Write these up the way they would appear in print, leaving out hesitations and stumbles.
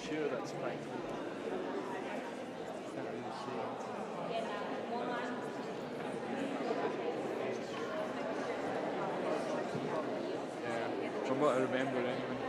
Sure, that's fine. Yeah, from what I remember anyway.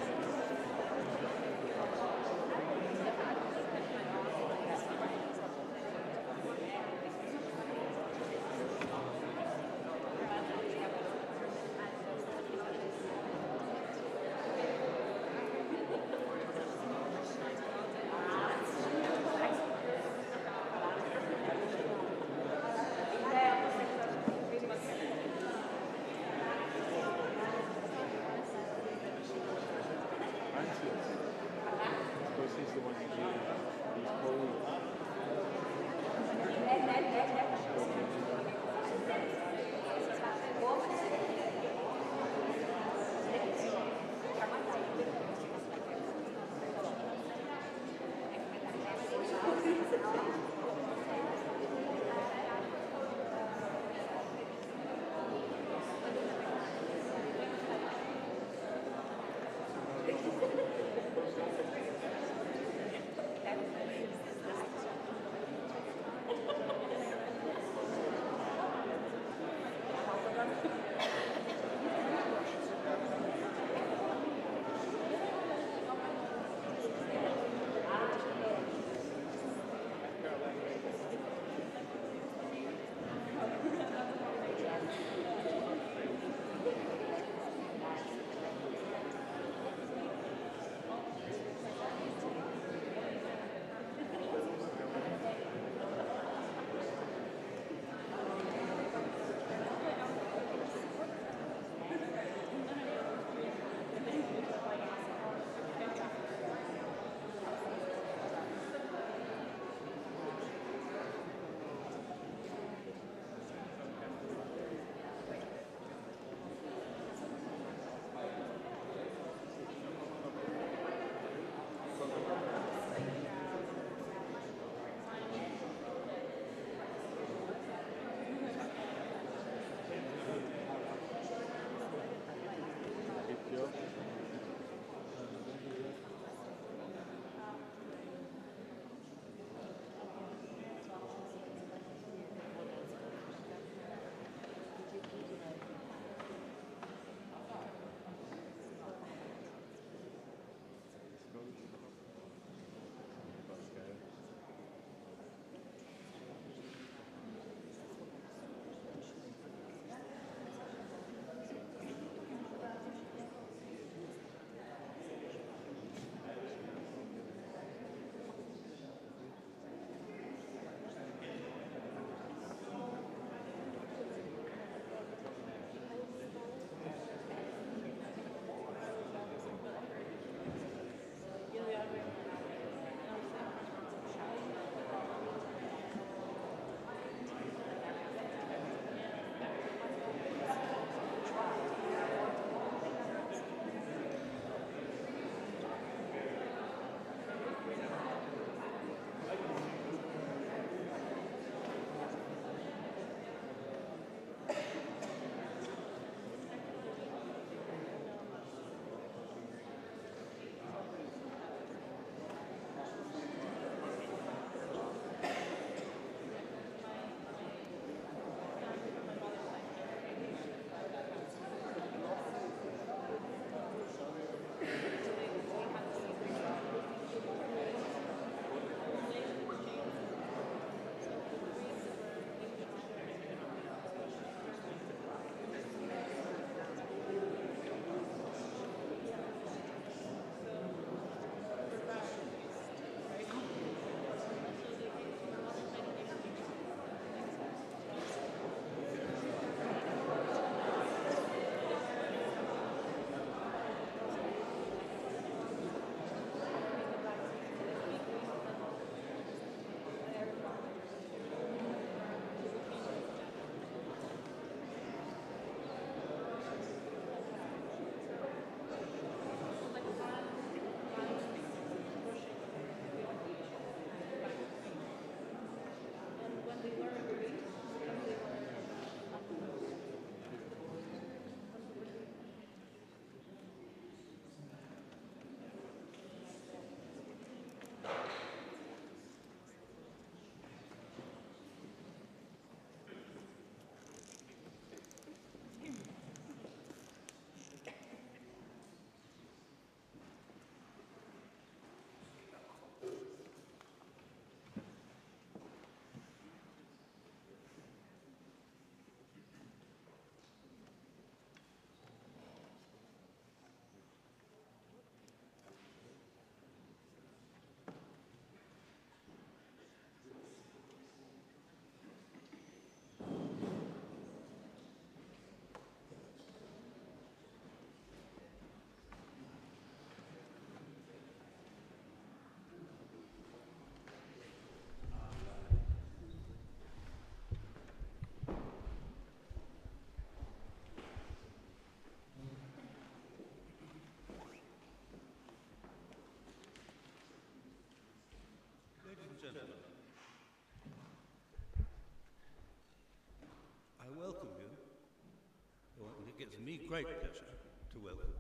me great pleasure to welcome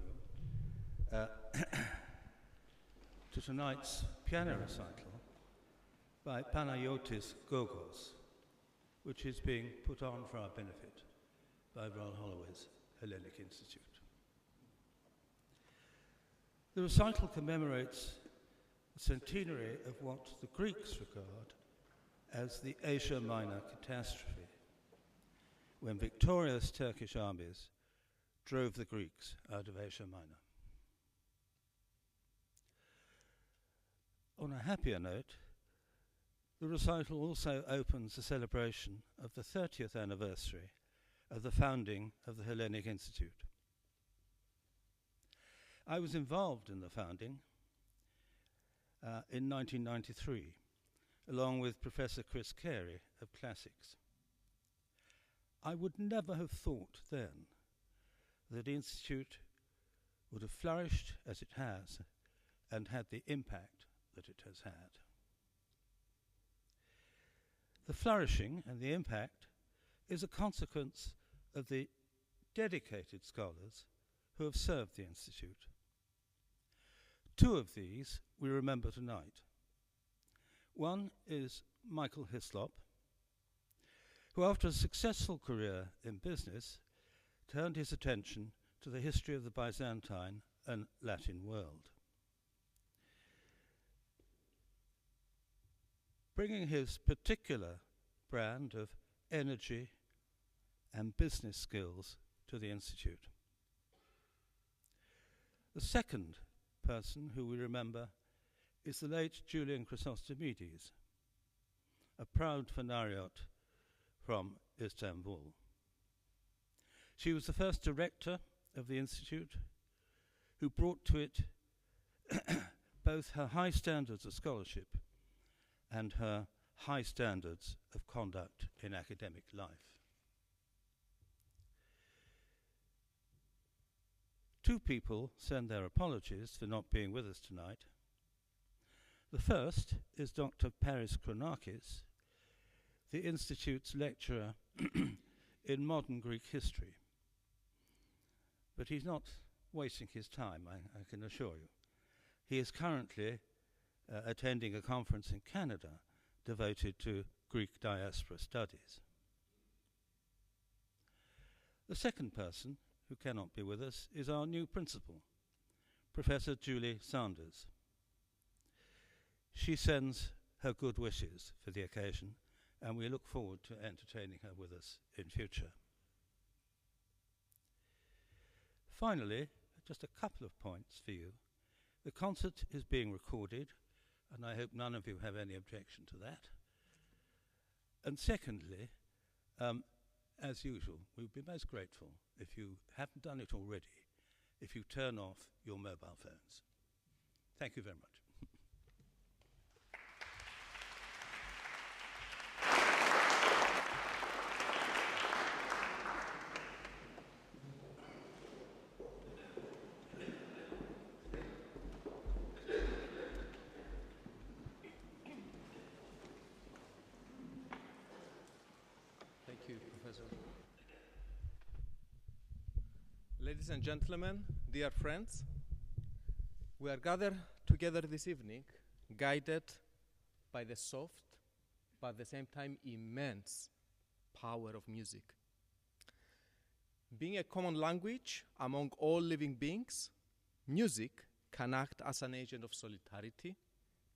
you to tonight's piano recital by Panayotis Gogos, which is being put on for our benefit by Ron Holloway's Hellenic Institute. The recital commemorates the centenary of what the Greeks regard as the Asia Minor Catastrophe, when victorious Turkish armies drove the Greeks out of Asia Minor. On a happier note, the recital also opens the celebration of the 30th anniversary of the founding of the Hellenic Institute. I was involved in the founding in 1993, along with Professor Chris Carey of Classics. I would never have thought then that the Institute would have flourished as it has and had the impact that it has had. The flourishing and the impact is a consequence of the dedicated scholars who have served the Institute. Two of these we remember tonight. One is Michael Hislop, who after a successful career in business turned his attention to the history of the Byzantine and Latin world. Bringing his particular brand of energy and business skills to the Institute. The second person who we remember is the late Julian Chrysostomides, a proud Phanariot from Istanbul. She was the first director of the Institute who brought to it both her high standards of scholarship and her high standards of conduct in academic life. Two people send their apologies for not being with us tonight. The first is Dr. Paris Chronakis, the Institute's lecturer in modern Greek history. But he's not wasting his time, I can assure you. He is currently attending a conference in Canada devoted to Greek diaspora studies. The second person who cannot be with us is our new principal, Professor Julie Sanders. She sends her good wishes for the occasion, and we look forward to entertaining her with us in future. Finally, just a couple of points for you. The concert is being recorded, and I hope none of you have any objection to that. And secondly, as usual, we would be most grateful if you haven't done it already, if you turn off your mobile phones. Thank you very much. Thank you, Professor. Ladies and gentlemen, dear friends, we are gathered together this evening, guided by the soft, but at the same time immense power of music. Being a common language among all living beings, music can act as an agent of solidarity,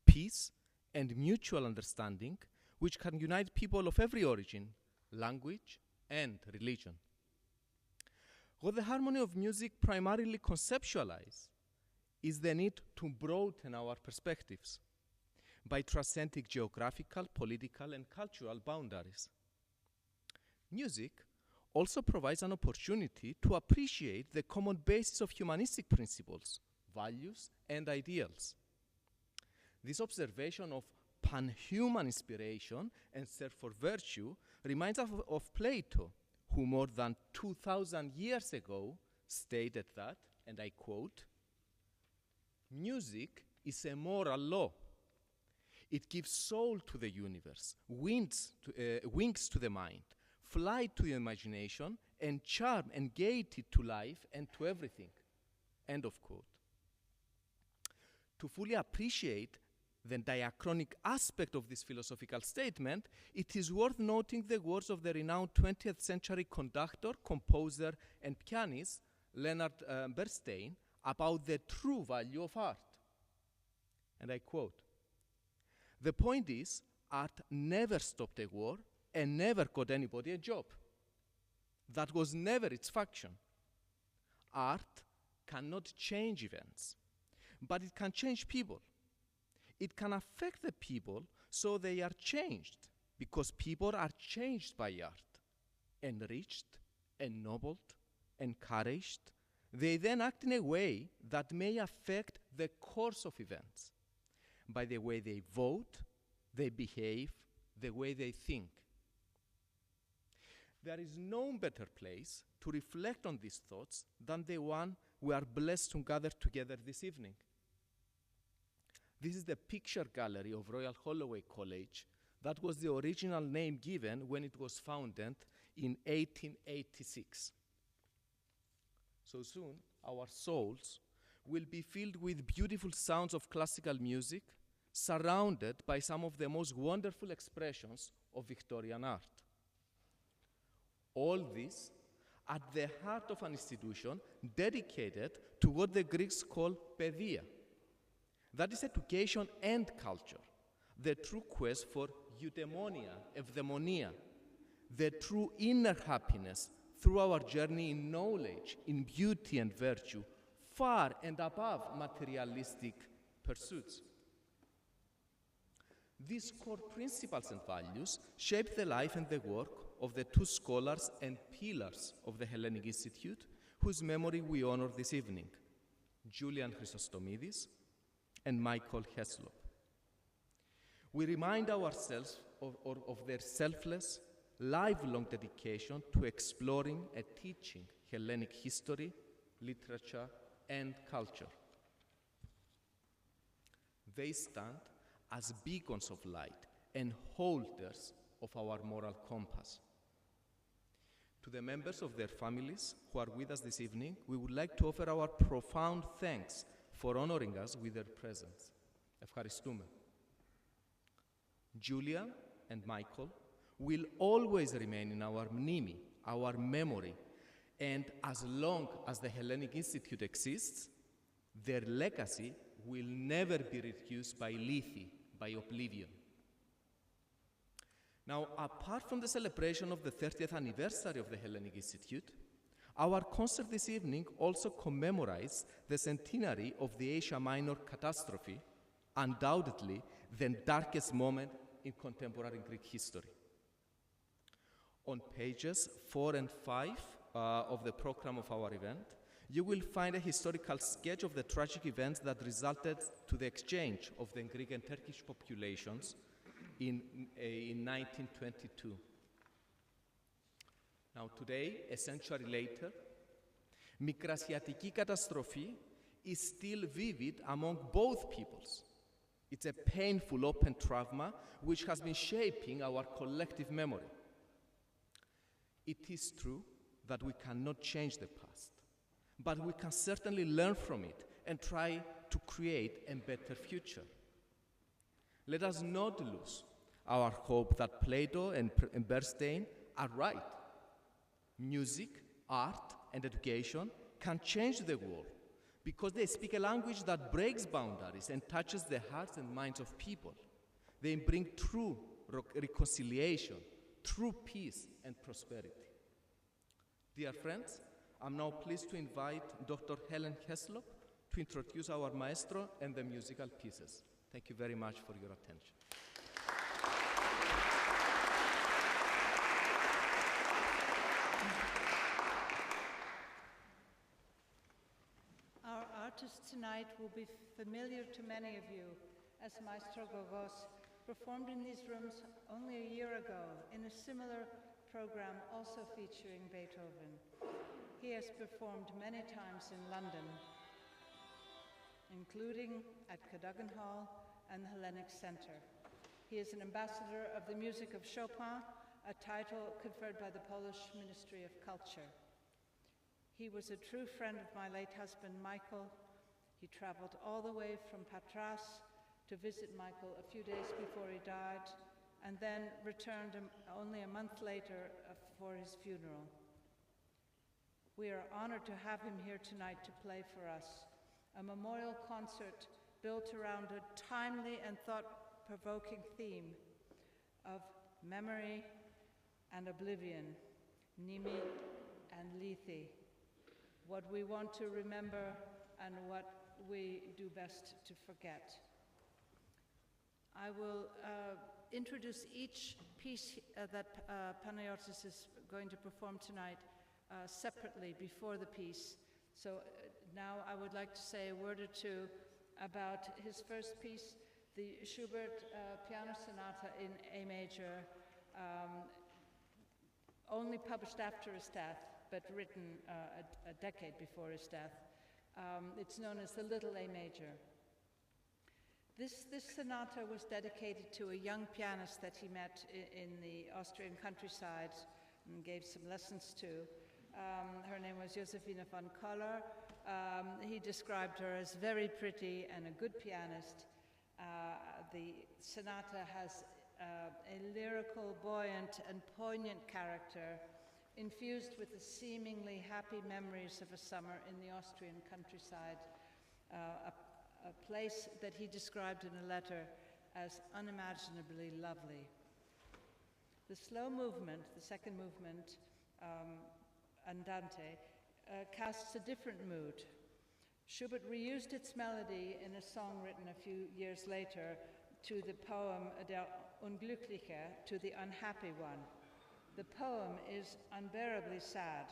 peace, and mutual understanding, which can unite people of every origin, language, and religion. What the harmony of music primarily conceptualizes is the need to broaden our perspectives by transcending geographical, political, and cultural boundaries. Music also provides an opportunity to appreciate the common basis of humanistic principles, values, and ideals. This observation of pan-human inspiration and search for virtue reminds us of Plato, who more than 2,000 years ago stated that, and I quote, "Music is a moral law. It gives soul to the universe, wings to the mind, flight to the imagination, and charm and gaiety to life and to everything. End of quote. To fully appreciate the diachronic aspect of this philosophical statement, it is worth noting the words of the renowned 20th century conductor, composer, and pianist Leonard Bernstein about the true value of art. And I quote, "The point is, art never stopped a war and never got anybody a job. That was never its function. Art cannot change events, but it can change people. It can affect the people so they are changed, because people are changed by art, enriched, ennobled, encouraged. They then act in a way that may affect the course of events, by the way they vote, they behave, the way they think." There is no better place to reflect on these thoughts than the one we are blessed to gather together this evening. This is the picture gallery of Royal Holloway College. That was the original name given when it was founded in 1886. So soon, our souls will be filled with beautiful sounds of classical music, surrounded by some of the most wonderful expressions of Victorian art. All this at the heart of an institution dedicated to what the Greeks call pedia. That is education and culture, the true quest for eudaimonia, evdaimonia, the true inner happiness through our journey in knowledge, in beauty and virtue, far and above materialistic pursuits. These core principles and values shape the life and the work of the two scholars and pillars of the Hellenic Institute, whose memory we honor this evening, Julian Chrysostomidis and Michael Hislop. We remind ourselves of their selfless, lifelong dedication to exploring and teaching Hellenic history, literature, and culture. They stand as beacons of light and holders of our moral compass. To the members of their families who are with us this evening, we would like to offer our profound thanks for honoring us with their presence. Ευχαριστούμε. Julia and Michael will always remain in our mnimi, our memory, and as long as the Hellenic Institute exists, their legacy will never be reduced by lethe, by oblivion. Now, apart from the celebration of the 30th anniversary of the Hellenic Institute, our concert this evening also commemorates the centenary of the Asia Minor catastrophe, undoubtedly the darkest moment in contemporary Greek history. On pages 4 and 5 of the program of our event, you will find a historical sketch of the tragic events that resulted to the exchange of the Greek and Turkish populations in 1922. Now today, a century later, Μικρασιατική Catastrophe is still vivid among both peoples. It's a painful open trauma which has been shaping our collective memory. It is true that we cannot change the past, but we can certainly learn from it and try to create a better future. Let us not lose our hope that Plato and Bernstein are right. Music, art, and education can change the world because they speak a language that breaks boundaries and touches the hearts and minds of people. They bring true reconciliation, true peace, and prosperity. Dear friends, I'm now pleased to invite Dr. Helen Hislop to introduce our maestro and the musical pieces. Thank you very much for your attention. Our artist tonight will be familiar to many of you, as Maestro Gogos performed in these rooms only a year ago in a similar program also featuring Beethoven. He has performed many times in London, including at Cadogan Hall and the Hellenic Center. He is an ambassador of the music of Chopin, a title conferred by the Polish Ministry of Culture. He was a true friend of my late husband, Michael. He traveled all the way from Patras to visit Michael a few days before he died, and then returned only a month later for his funeral. We are honored to have him here tonight to play for us, a memorial concert built around a timely and thought-provoking theme of memory and oblivion, nimi and lithi, what we want to remember and what we do best to forget. I will introduce each piece that Panayotis is going to perform tonight separately before the piece. So now I would like to say a word or two about his first piece, the Schubert Piano Sonata in A major, only published after his death, but written a decade before his death. It's known as the Little A Major. This sonata was dedicated to a young pianist that he met in the Austrian countryside and gave some lessons to. Her name was Josefina von Koller. He described her as very pretty and a good pianist. The sonata has a lyrical, buoyant, and poignant character, infused with the seemingly happy memories of a summer in the Austrian countryside, a place that he described in a letter as unimaginably lovely. The slow movement, the second movement, Andante, casts a different mood. Schubert reused its melody in a song written a few years later to the poem Der Unglückliche, to the unhappy one. The poem is unbearably sad,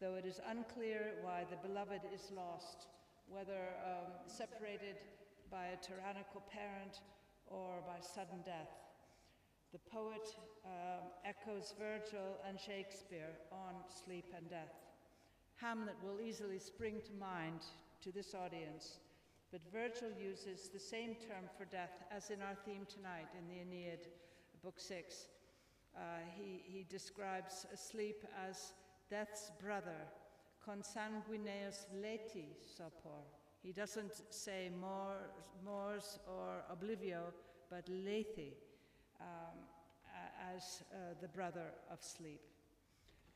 though it is unclear why the beloved is lost, whether separated by a tyrannical parent or by sudden death. The poet echoes Virgil and Shakespeare on sleep and death. Hamlet will easily spring to mind to this audience, but Virgil uses the same term for death as in our theme tonight in the Aeneid, Book 6. He describes sleep as death's brother, consanguineus leti sopor. He doesn't say mors or oblivio, but lethi, as the brother of sleep.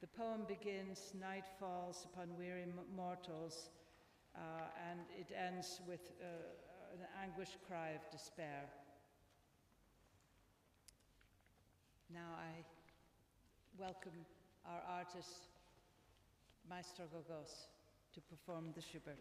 The poem begins, night falls upon weary mortals, and it ends with an anguished cry of despair. Now I welcome our artist, Maestro Gogos, to perform the Schubert.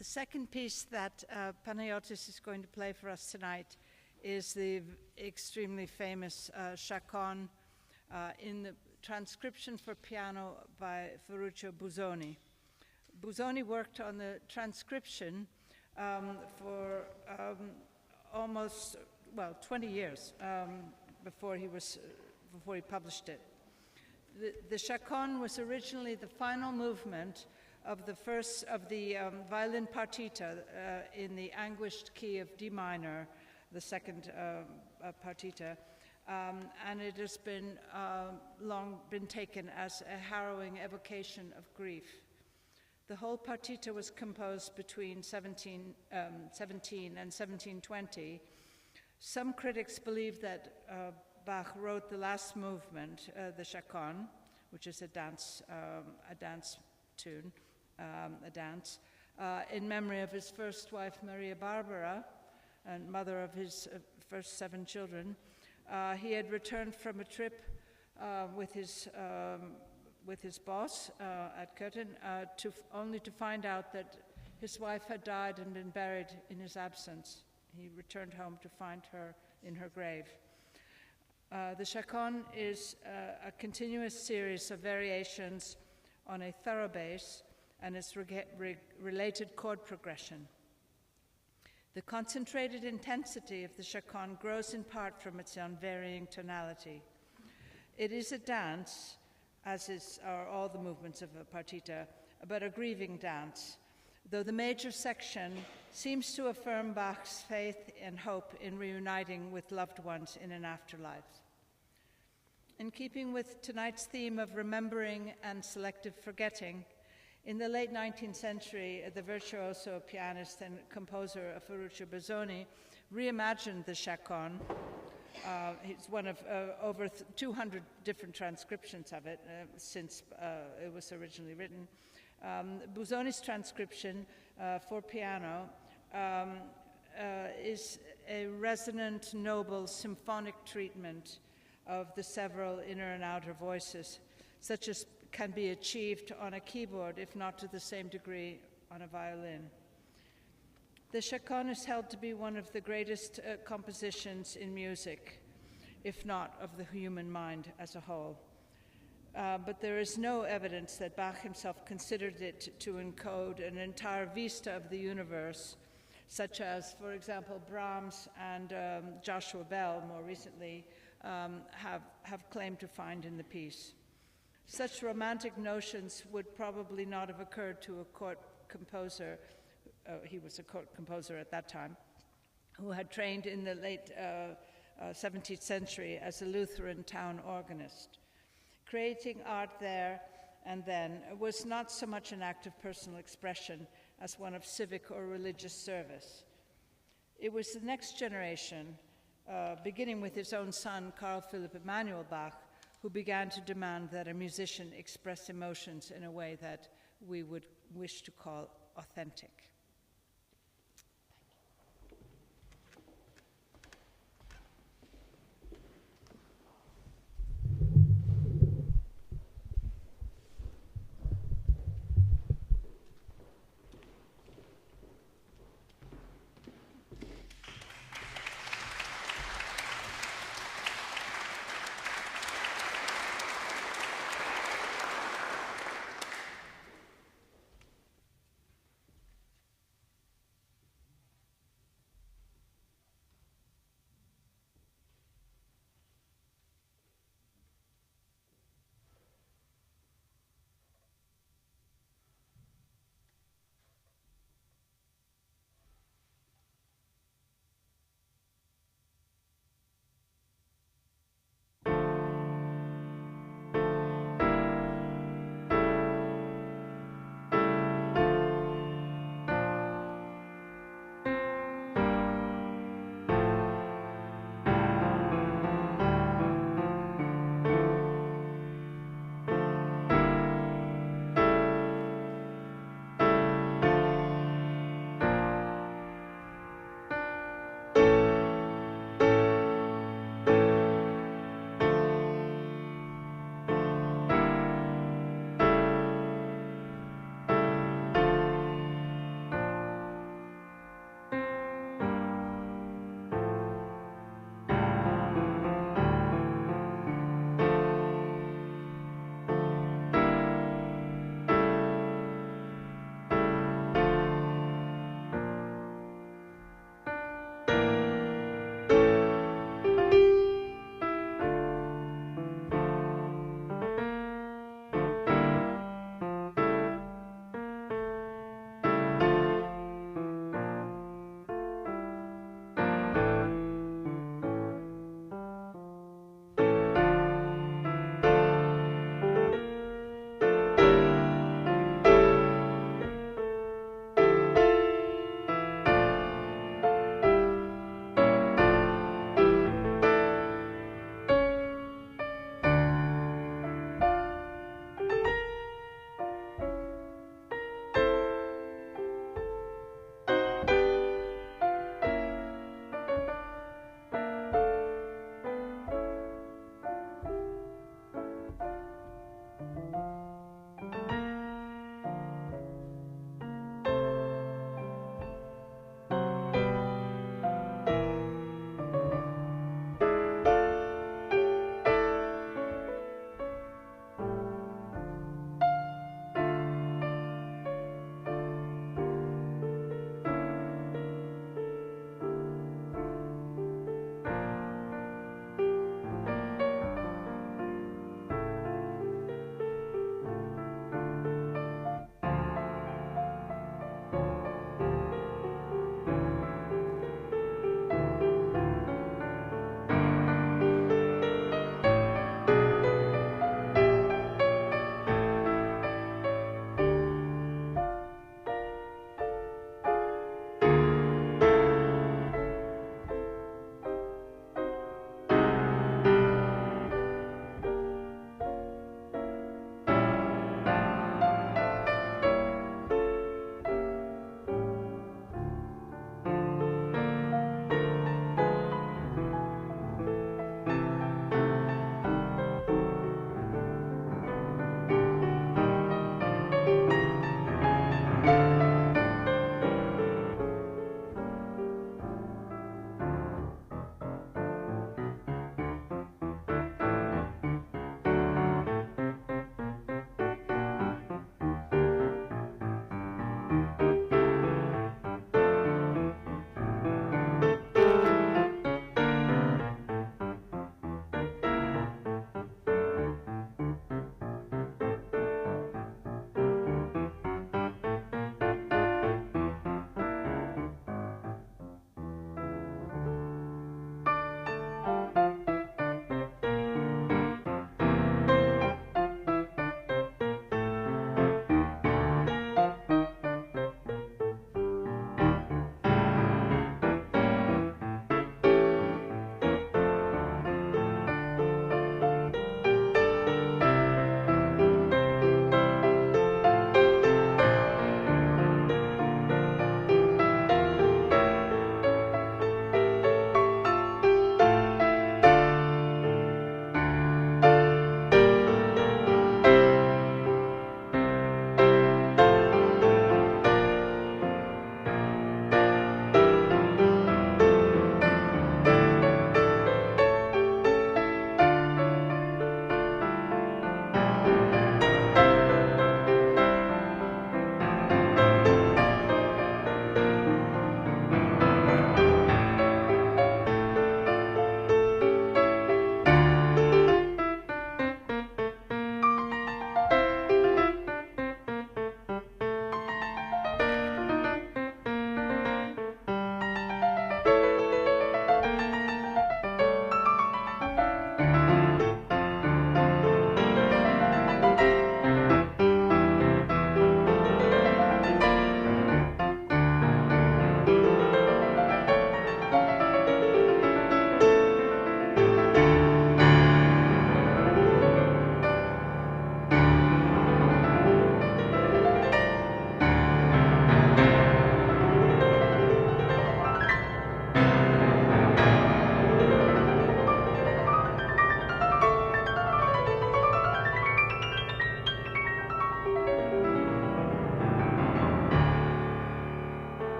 The second piece that Panayotis is going to play for us tonight is the extremely famous Shakan in the transcription for piano by Ferruccio Busoni. Busoni worked on the transcription for almost, 20 years before he published it. The Shakan was originally the final movement of the violin partita in the anguished key of D minor, the second partita, and it has been long been taken as a harrowing evocation of grief. The whole partita was composed between 1717 and 1720. Some critics believe that Bach wrote the last movement, the Shakan, which is a dance tune, in memory of his first wife, Maria Barbara, and mother of his first 7 children. He had returned from a trip with his boss at Köthen, only to find out that his wife had died and been buried in his absence. He returned home to find her in her grave. The Shakan is a continuous series of variations on a thorough bass and its related chord progression. The concentrated intensity of the Shakan grows in part from its unvarying tonality. It is a dance, as are all the movements of a partita, but a grieving dance, though the major section seems to affirm Bach's faith and hope in reuniting with loved ones in an afterlife. In keeping with tonight's theme of remembering and selective forgetting, in the late 19th century, the virtuoso pianist and composer Ferruccio Busoni reimagined the Shakan. It's one of over 200 different transcriptions of it since it was originally written. Busoni's transcription for piano is a resonant, noble, symphonic treatment of the several inner and outer voices, such as can be achieved on a keyboard, if not to the same degree on a violin. The Shakan is held to be one of the greatest compositions in music, if not of the human mind as a whole. But there is no evidence that Bach himself considered it to encode an entire vista of the universe, such as, for example, Brahms and Joshua Bell, more recently, have claimed to find in the piece. Such romantic notions would probably not have occurred to a court composer, he was a court composer at that time, who had trained in the late 17th century as a Lutheran town organist. Creating art there and then was not so much an act of personal expression as one of civic or religious service. It was the next generation, beginning with his own son, Carl Philipp Emanuel Bach, who began to demand that a musician express emotions in a way that we would wish to call authentic.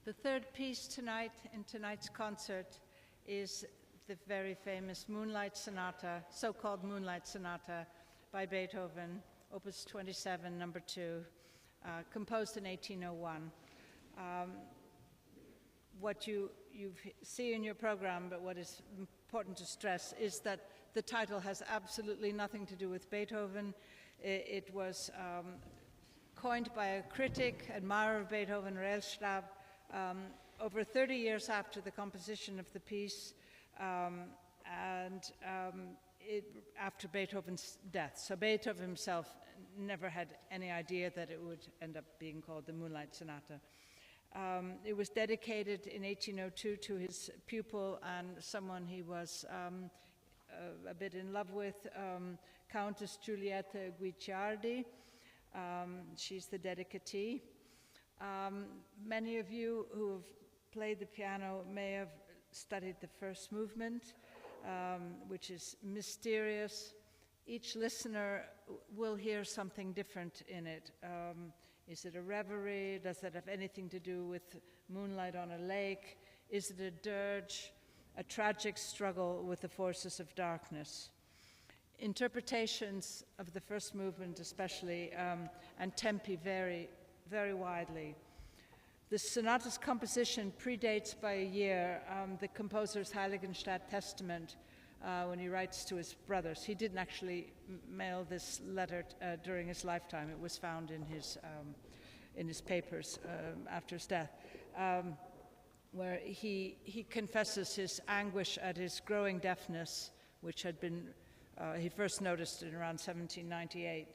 The third piece tonight in tonight's concert is the very famous Moonlight Sonata, so-called Moonlight Sonata by Beethoven, Opus 27, number 2, composed in 1801. What you see in your program, but what is important to stress, is that the title has absolutely nothing to do with Beethoven. It was coined by a critic, admirer of Beethoven, Hislop, over 30 years after the composition of the piece, after Beethoven's death. So Beethoven himself never had any idea that it would end up being called the Moonlight Sonata. It was dedicated in 1802 to his pupil and someone he was a bit in love with, Countess Giulietta Guicciardi. She's the dedicatee. Many of you who have played the piano may have studied the first movement, which is mysterious. Each listener will hear something different in it. Is it a reverie? Does it have anything to do with moonlight on a lake? Is it a dirge, a tragic struggle with the forces of darkness? Interpretations of the first movement especially, and tempi vary very widely. The sonata's composition predates by a year the composer's Heiligenstadt testament when he writes to his brothers. He didn't actually mail this letter during his lifetime. It was found in his papers after his death, where he confesses his anguish at his growing deafness, which had been, he first noticed in around 1798.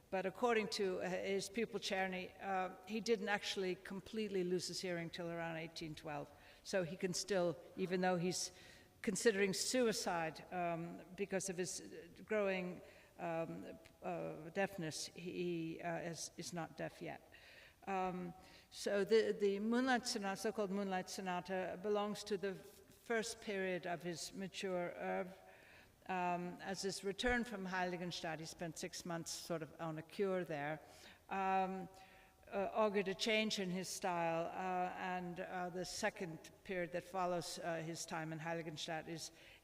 But according to his pupil Czerny, he didn't actually completely lose his hearing till around 1812. So he can still, even though he's considering suicide because of his growing deafness, he is not deaf yet. So the Moonlight Sonata, so-called Moonlight Sonata, belongs to the first period of his mature oeuvre. As his return from Heiligenstadt, he spent 6 months sort of on a cure there, augured a change in his style, and the second period that follows his time in Heiligenstadt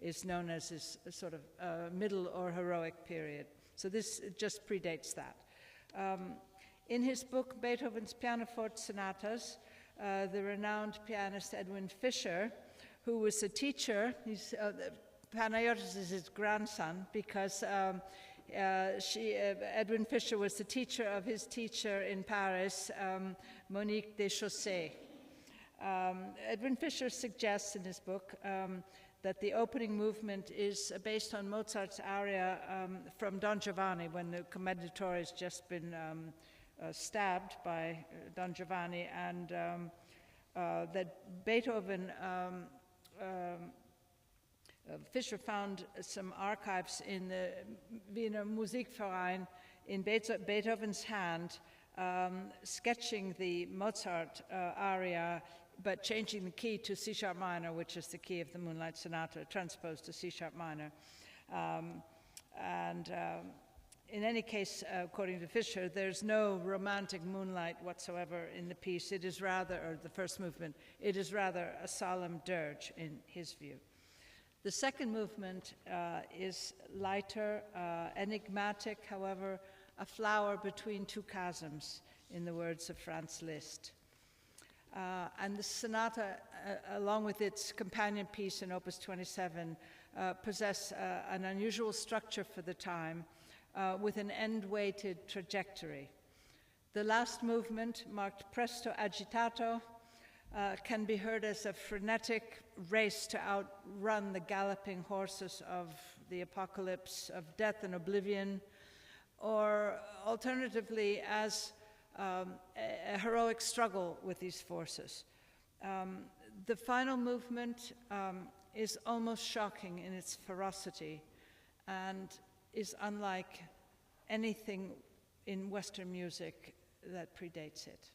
is known as his sort of middle or heroic period. So this just predates that. In his book, Beethoven's Pianoforte Sonatas, the renowned pianist Edwin Fischer, who was a teacher, Panayotis is his grandson because Edwin Fischer was the teacher of his teacher in Paris, Monique Deschaussés. Edwin Fischer suggests in his book that the opening movement is based on Mozart's aria from Don Giovanni, when the Commendatore has just been stabbed by Don Giovanni, and that Beethoven Fischer found some archives in the Wiener Musikverein in Beethoven's hand, sketching the Mozart aria, but changing the key to C-sharp minor, which is the key of the Moonlight Sonata, transposed to C-sharp minor. In any case, according to Fischer, there's no romantic moonlight whatsoever in the piece. It is rather, or the first movement, it is rather a solemn dirge in his view. The second movement is lighter, enigmatic, however, a flower between two chasms, in the words of Franz Liszt. And the sonata, along with its companion piece in Opus 27, possess an unusual structure for the time, with an end-weighted trajectory. The last movement, marked presto agitato, can be heard as a frenetic race to outrun the galloping horses of the apocalypse, of death and oblivion, or alternatively as a heroic struggle with these forces. The final movement is almost shocking in its ferocity and is unlike anything in Western music that predates it.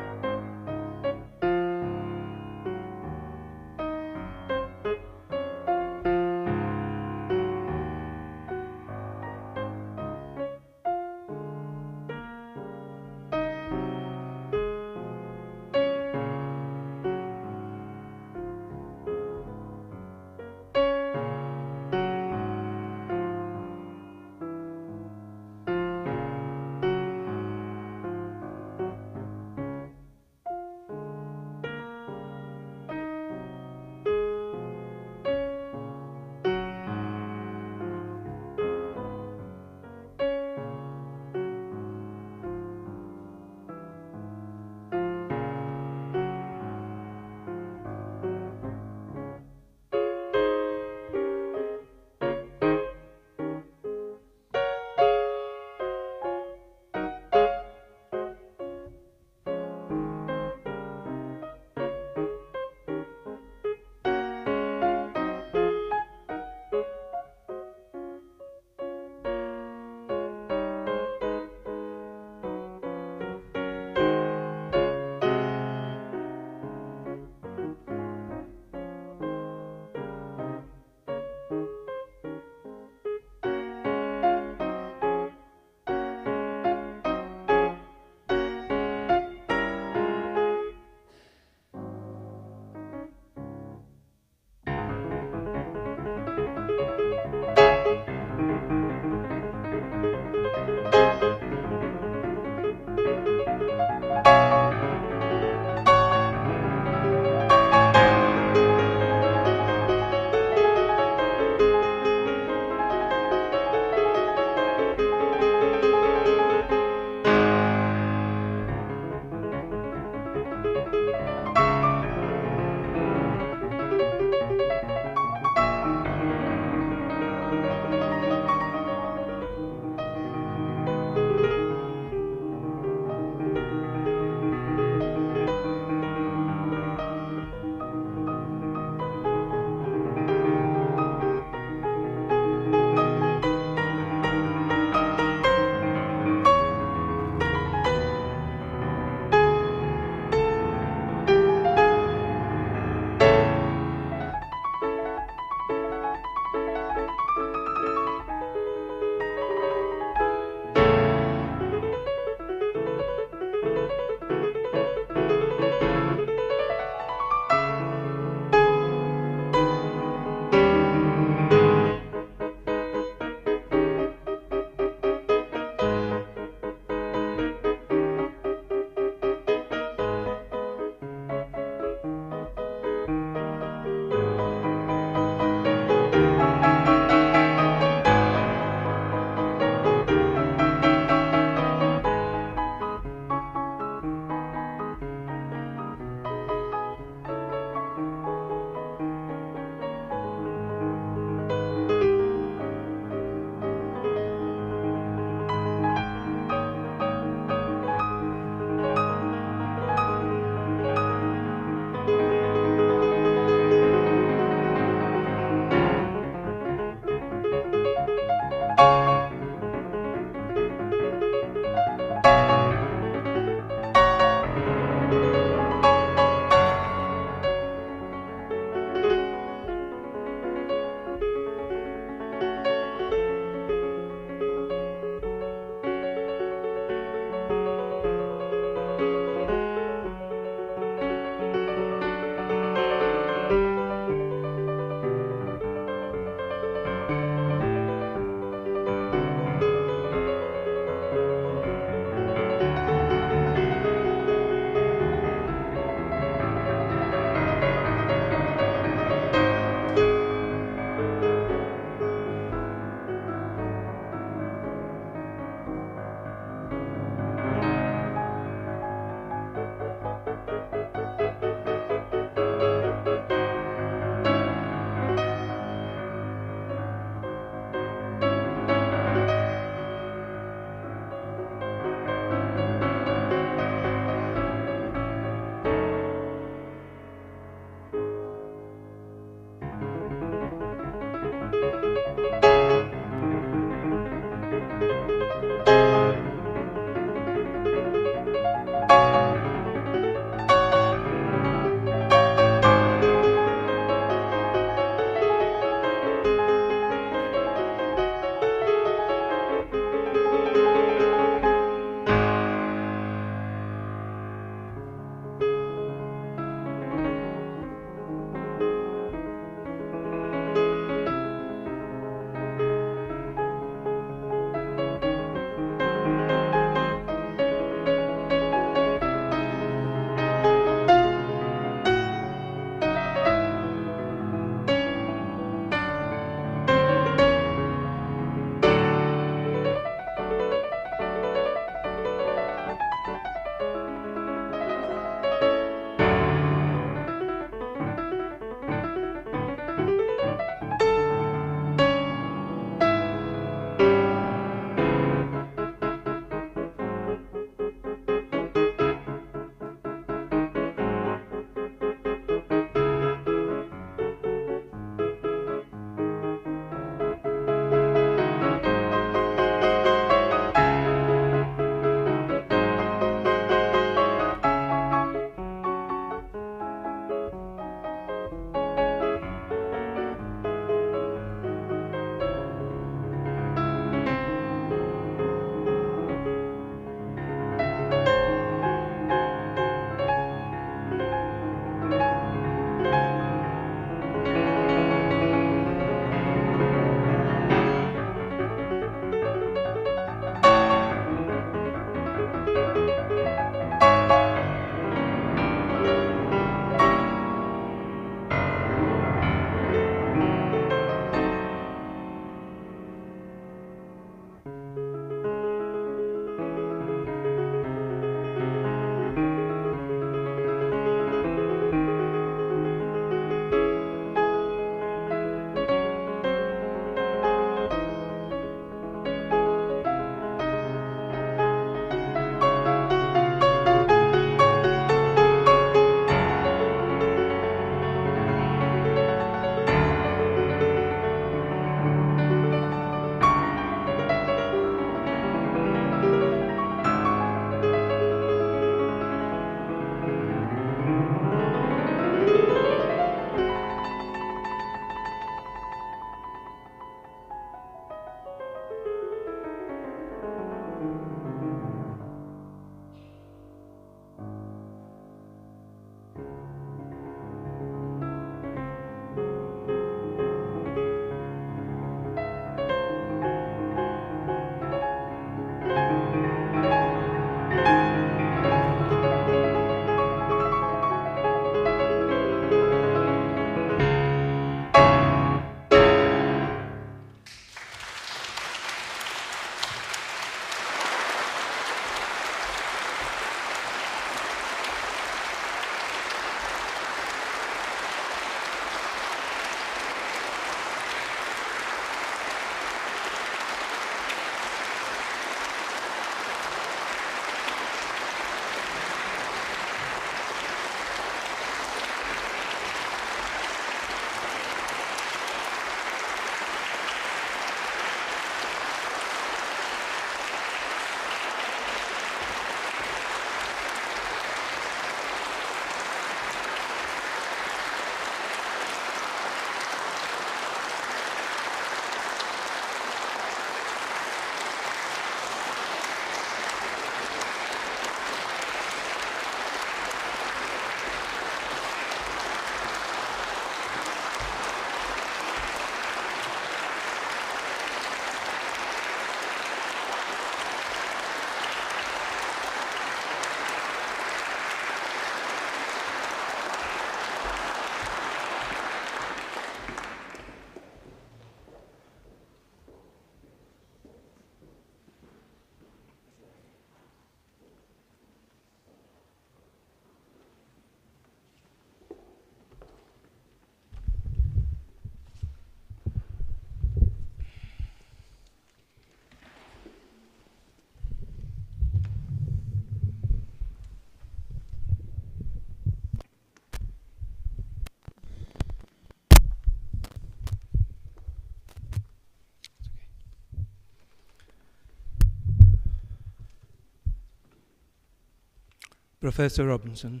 Professor Robinson,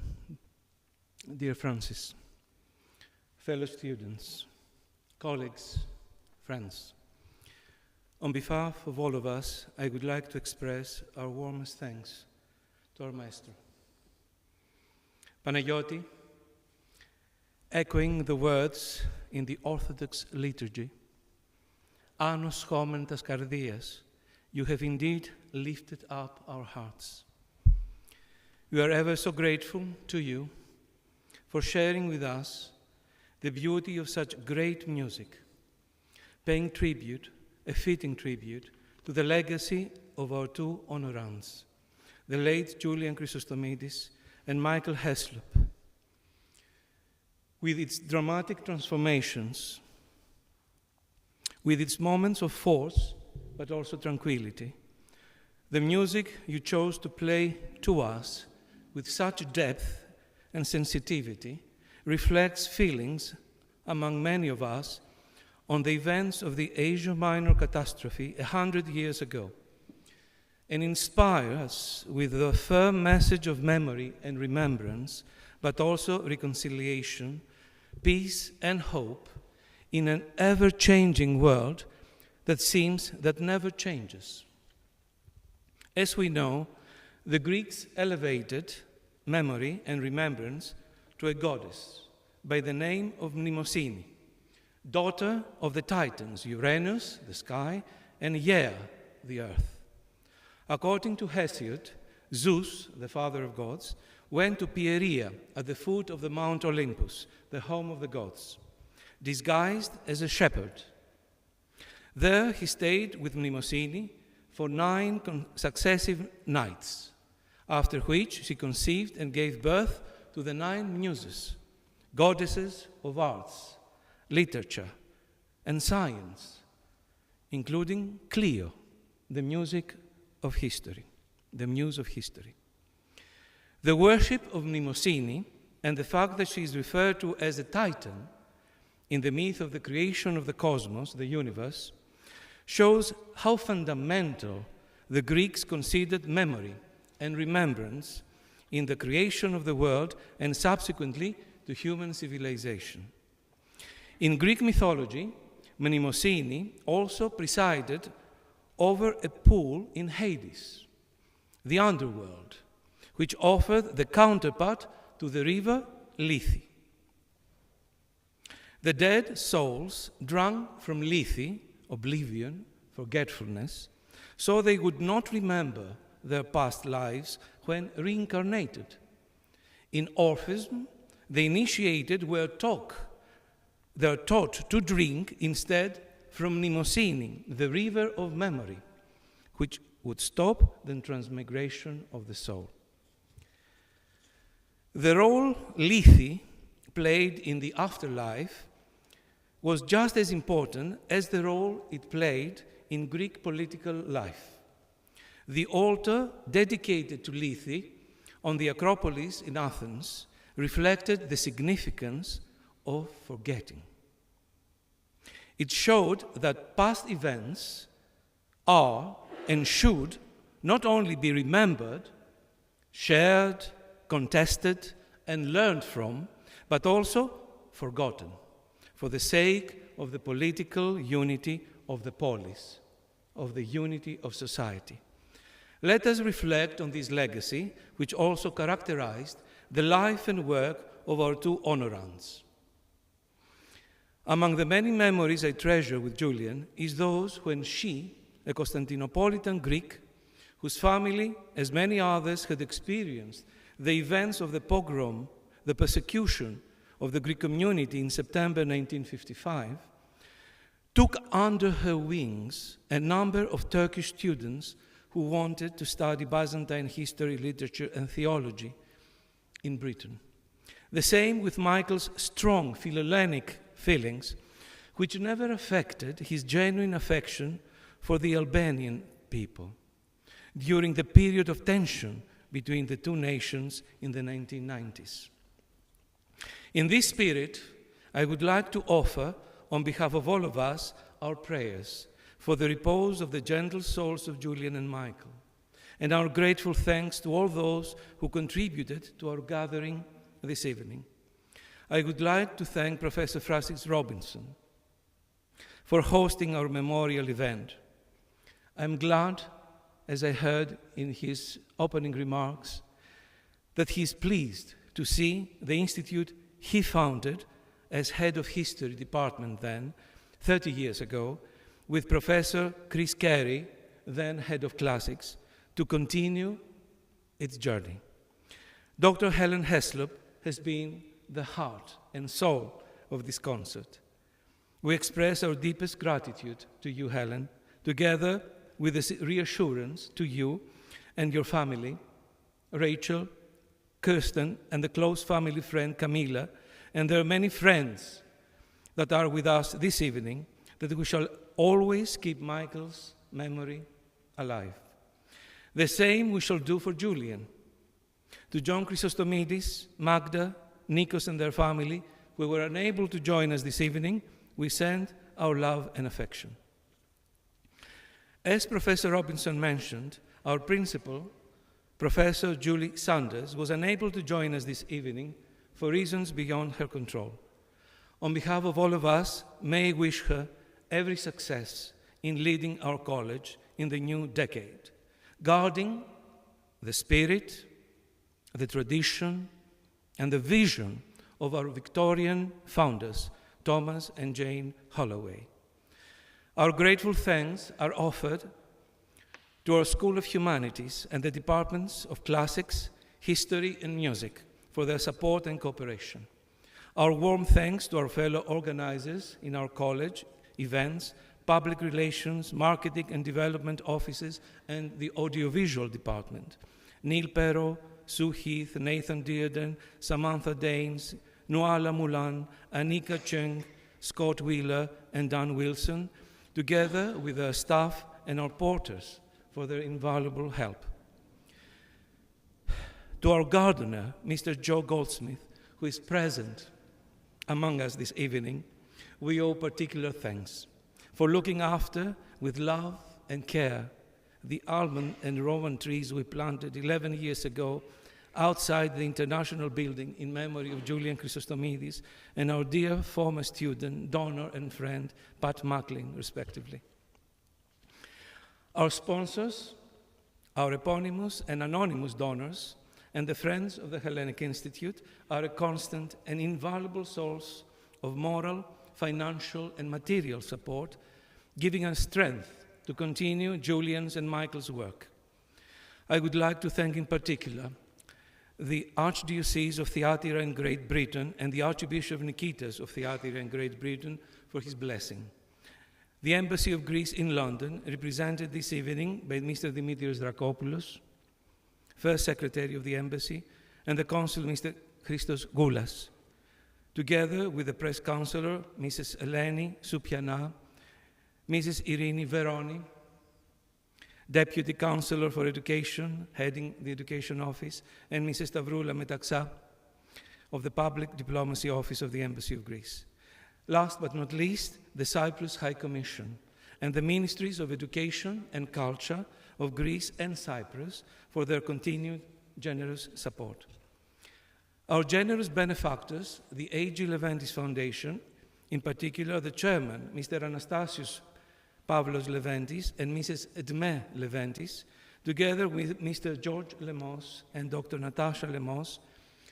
dear Francis, fellow students, colleagues, friends, on behalf of all of us, I would like to express our warmest thanks to our Maestro. Panagiotis, echoing the words in the Orthodox liturgy, Anos homen tas kardias, you have indeed lifted up our hearts. We are ever so grateful to you for sharing with us the beauty of such great music, paying tribute, a fitting tribute, to the legacy of our two honorands, the late Julian Chrysostomidis and Michael Hislop. With its dramatic transformations, with its moments of force, but also tranquility, the music you chose to play to us with such depth and sensitivity reflects feelings among many of us on the events of the Asia Minor catastrophe 100 years ago, and inspire us with the firm message of memory and remembrance, but also reconciliation, peace and hope in an ever-changing world that seems that never changes. As we know, the Greeks elevated memory and remembrance to a goddess by the name of Mnemosyne, daughter of the Titans, Uranus, the sky, and Ea, the earth. According to Hesiod, Zeus, the father of gods, went to Pieria at the foot of the Mount Olympus, the home of the gods, disguised as a shepherd. There he stayed with Mnemosyne for 9 successive nights, after which she conceived and gave birth to the 9 muses, goddesses of arts, literature, and science, including Clio, the music of history, the muse of history. The worship of Mnemosyne and the fact that she is referred to as a Titan in the myth of the creation of the cosmos, the universe, shows how fundamental the Greeks considered memory and remembrance in the creation of the world and subsequently to human civilization. In Greek mythology, Mnemosyne also presided over a pool in Hades, the underworld, which offered the counterpart to the river Lethe. The dead souls drank from Lethe, oblivion, forgetfulness, so they would not remember their past lives when reincarnated. In Orphism, the initiated were taught to drink instead from Mnemosyne, the river of memory, which would stop the transmigration of the soul. The role Lethe played in the afterlife was just as important as the role it played in Greek political life. The altar dedicated to Lethe on the Acropolis in Athens reflected the significance of forgetting. It showed that past events are and should not only be remembered, shared, contested, and learned from, but also forgotten for the sake of the political unity of the polis, of the unity of society. Let us reflect on this legacy, which also characterized the life and work of our two honorands. Among the many memories I treasure with Julian is those when she, a Constantinopolitan Greek, whose family, as many others, had experienced the events of the pogrom, the persecution of the Greek community in September 1955, took under her wings a number of Turkish students who wanted to study Byzantine history, literature, and theology in Britain. The same with Michael's strong Hellenic feelings, which never affected his genuine affection for the Albanian people during the period of tension between the two nations in the 1990s. In this spirit, I would like to offer, on behalf of all of us, our prayers for the repose of the gentle souls of Julian and Michael, And our grateful thanks to all those who contributed to our gathering this evening. I would like to thank Professor Francis Robinson for hosting our memorial event. I'm glad, as I heard in his opening remarks, that he is pleased to see the institute he founded as head of history department then, 30 years ago, with Professor Chris Carey, then head of classics, to continue its journey. Dr. Helen Hislop has been the heart and soul of this concert. We express our deepest gratitude to you, Helen, together with the reassurance to you and your family, Rachel, Kirsten, and the close family friend Camilla, and their many friends that are with us this evening, that we shall always keep Michael's memory alive. The same we shall do for Julian. To John Chrysostomidis, Magda, Nikos and their family, who were unable to join us this evening, we send our love and affection. As Professor Robinson mentioned, our principal, Professor Julie Sanders, was unable to join us this evening for reasons beyond her control. On behalf of all of us, may I wish her every success in leading our college in the new decade, guarding the spirit, the tradition, and the vision of our Victorian founders, Thomas and Jane Holloway. Our grateful thanks are offered to our School of Humanities and the Departments of Classics, History, and Music for their support and cooperation. Our warm thanks to our fellow organizers in our college, events, public relations, marketing and development offices, and the audiovisual department. Neil Perro, Sue Heath, Nathan Dearden, Samantha Daines, Nuala Mulan, Anika Cheng, Scott Wheeler, and Dan Wilson, together with our staff and our porters for their invaluable help. To our gardener, Mr. Joe Goldsmith, who is present among us this evening, we owe particular thanks for looking after, with love and care, the almond and rowan trees we planted 11 years ago outside the International Building in memory of Julian Chrysostomidis and our dear former student, donor and friend, Pat Macklin, respectively. Our sponsors, our eponymous and anonymous donors, and the friends of the Hellenic Institute are a constant and invaluable source of moral, financial, and material support, giving us strength to continue Julian's and Michael's work. I would like to thank in particular the Archdiocese of Thyatira in Great Britain and the Archbishop Nikitas of Thyatira in Great Britain for his blessing. The Embassy of Greece in London, represented this evening by Mr. Dimitrios Drakopoulos, First Secretary of the Embassy, and the Consul, Mr. Christos Goulas, together with the Press Councillor, Mrs. Eleni Soupiana, Mrs. Irini Veroni, Deputy Councillor for Education, heading the Education Office, and Mrs. Stavroula Metaxa of the Public Diplomacy Office of the Embassy of Greece. Last but not least, the Cyprus High Commission and the Ministries of Education and Culture of Greece and Cyprus for their continued generous support. Our generous benefactors, the A.G. Leventis Foundation, in particular the chairman, Mr. Anastasios Pavlos Leventis and Mrs. Edme Leventis, together with Mr. George Lemos and Dr. Natasha Lemos,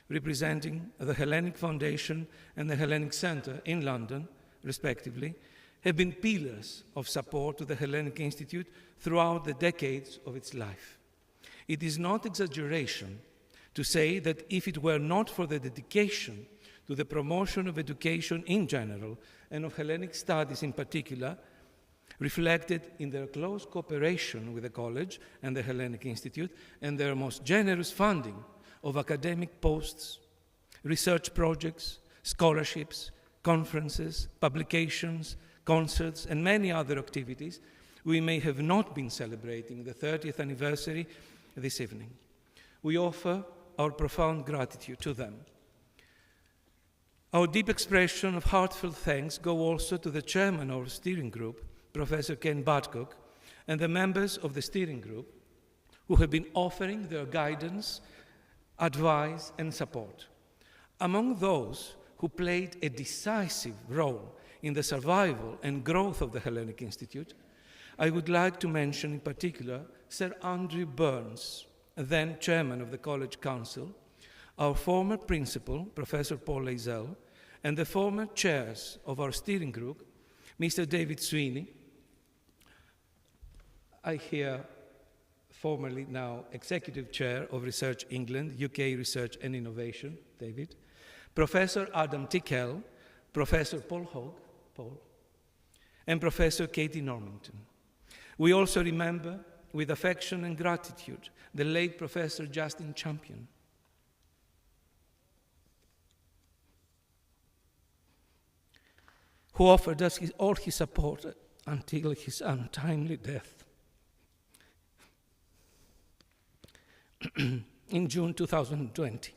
representing the Hellenic Foundation and the Hellenic Center in London, respectively, have been pillars of support to the Hellenic Institute throughout the decades of its life. It is not exaggeration to say that if it were not for the dedication to the promotion of education in general and of Hellenic studies in particular, reflected in their close cooperation with the College and the Hellenic Institute and their most generous funding of academic posts, research projects, scholarships, conferences, publications, concerts, and many other activities, we may have not been celebrating the 30th anniversary this evening. We offer our profound gratitude to them. Our deep expression of heartfelt thanks go also to the chairman of our steering group, Professor Ken Badcock, and the members of the steering group, who have been offering their guidance, advice, and support. Among those who played a decisive role in the survival and growth of the Hellenic Institute, I would like to mention in particular Sir Andrew Burns, then chairman of the College Council, our former principal, Professor Paul Leisel, and the former chairs of our steering group, Mr. David Sweeney, I hear formerly now Executive Chair of Research England, UK Research and Innovation, David, Professor Adam Tickell, Professor Paul Hogg, and Professor Katie Normington. We also remember with affection and gratitude the late Professor Justin Champion, who offered us all his support until his untimely death in June 2020.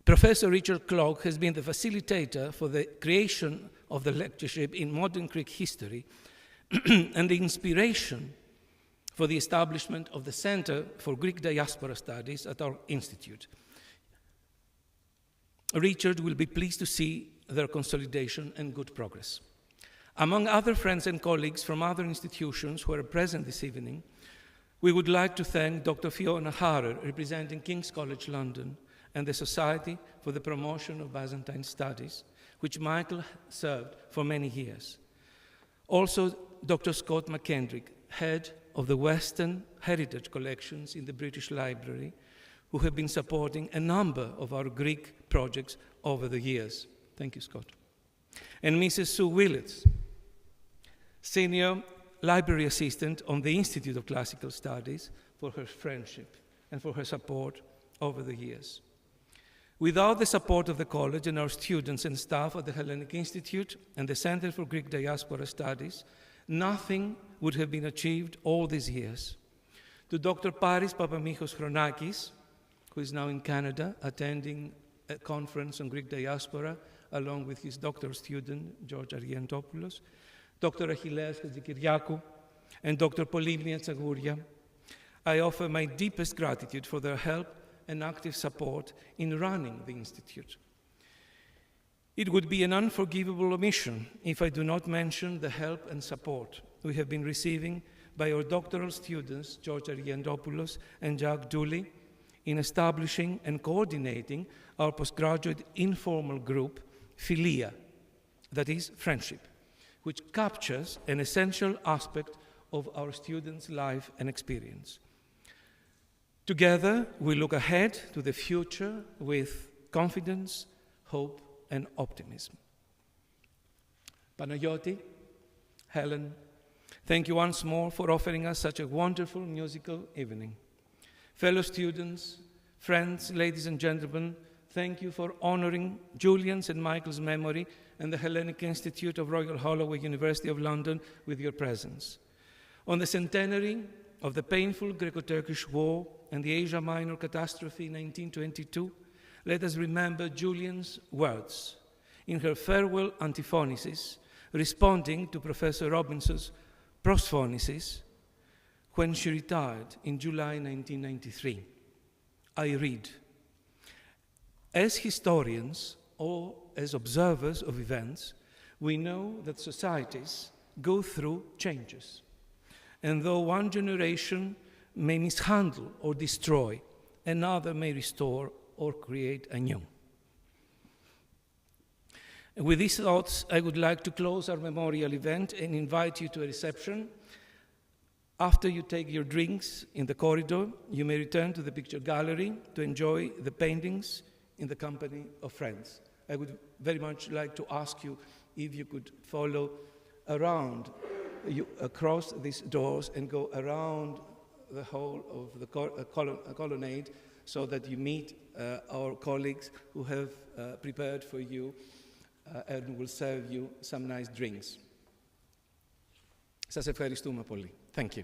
Professor Richard Clough has been the facilitator for the creation of the lectureship in modern Greek history and the inspiration for the establishment of the Center for Greek Diaspora Studies at our institute. Richard will be pleased to see their consolidation and good progress. Among other friends and colleagues from other institutions who are present this evening, we would like to thank Dr. Fiona Harrer, representing King's College London, and the Society for the Promotion of Byzantine Studies, which Michael served for many years. Also, Dr. Scott McKendrick, head of the Western Heritage Collections in the British Library, who have been supporting a number of our Greek projects over the years. Thank you, Scott. And Mrs. Sue Willits, Senior Library Assistant on the Institute of Classical Studies, for her friendship and for her support over the years. Without the support of the college and our students and staff at the Hellenic Institute and the Center for Greek Diaspora Studies, nothing would have been achieved all these years. To Dr. Paris Papamichos Chronakis, who is now in Canada attending a conference on Greek diaspora along with his doctoral student, George Ariantopoulos, Dr. Achilleas Hadjikyriakou, and Dr. Polymnia Tsagouria, I offer my deepest gratitude for their help and active support in running the Institute. It would be an unforgivable omission if I do not mention the help and support we have been receiving by our doctoral students, George Ariantopoulos and Jack Dooley, in establishing and coordinating our postgraduate informal group, Philia, that is, friendship, which captures an essential aspect of our students' life and experience. Together, we look ahead to the future with confidence, hope, and optimism. Panagiotis, Helen, thank you once more for offering us such a wonderful musical evening. Fellow students, friends, ladies and gentlemen, thank you for honoring Julian's and Michael's memory and the Hellenic Institute of Royal Holloway, University of London, with your presence. On the centenary of the painful Greco-Turkish War and the Asia Minor catastrophe in 1922, let us remember Julian's words in her farewell antiphonesis, responding to Professor Robinson's prosphonesis when she retired in July 1993. I read, "As historians or as observers of events, we know that societies go through changes. And though one generation may mishandle or destroy, another may restore or create anew." And with these thoughts, I would like to close our memorial event and invite you to a reception. After you take your drinks in the corridor, you may return to the picture gallery to enjoy the paintings in the company of friends. I would very much like to ask you if you could follow around, across these doors and go around the whole of the colonnade so that you meet our colleagues who have prepared for you and will serve you some nice drinks. Σας ευχαριστούμε πολύ. Thank you.